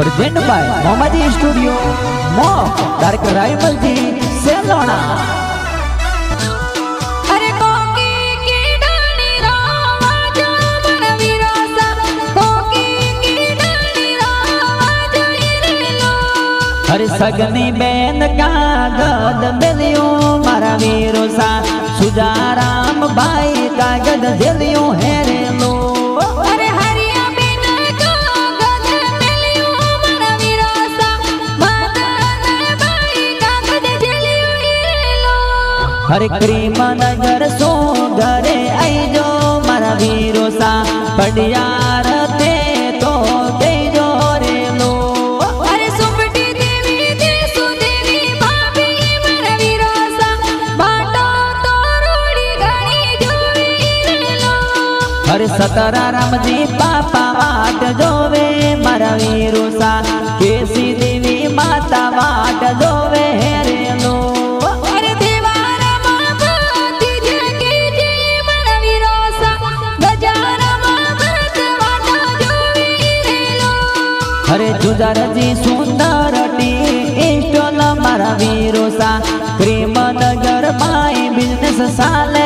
Present by Mohammadi studio मो director राइमल जी सेलोना। अरे कोकी की डाली रावाजो मन विरोसा कोकी की डाली रावाजो इरेलो। अरे सगनी बेन का गद मिलियो मारा विरोसा सुजाराम भाई का गद दिलियो हेरेलो। अरे हरिया बिन का गद मिलियो मारा विरोसा मदन भाई का गद दिलियो इरेलो। हरे क्रीम नगर सो घरे आई जो मारा विरोसा पडियार ते तो दे जो रेलो। अरे सुमटी देवी देसु देवी भाभी मारा विरोसा बाटो तो रोड़ी घणी जोई रेलो। हरे सतरा राम जी पापा वाट जोवे मारा विरोसा केसी देवी माता वाट जोवे हेरेलो। अरे देवारा मापति जगे जे मारा विरोसा गजारा मापत वाटा जोई रेलो। हरे जुजार जी सुंदर टी स्टॉल मारा विरोसा क्रीम नगर माई बिजनेस साले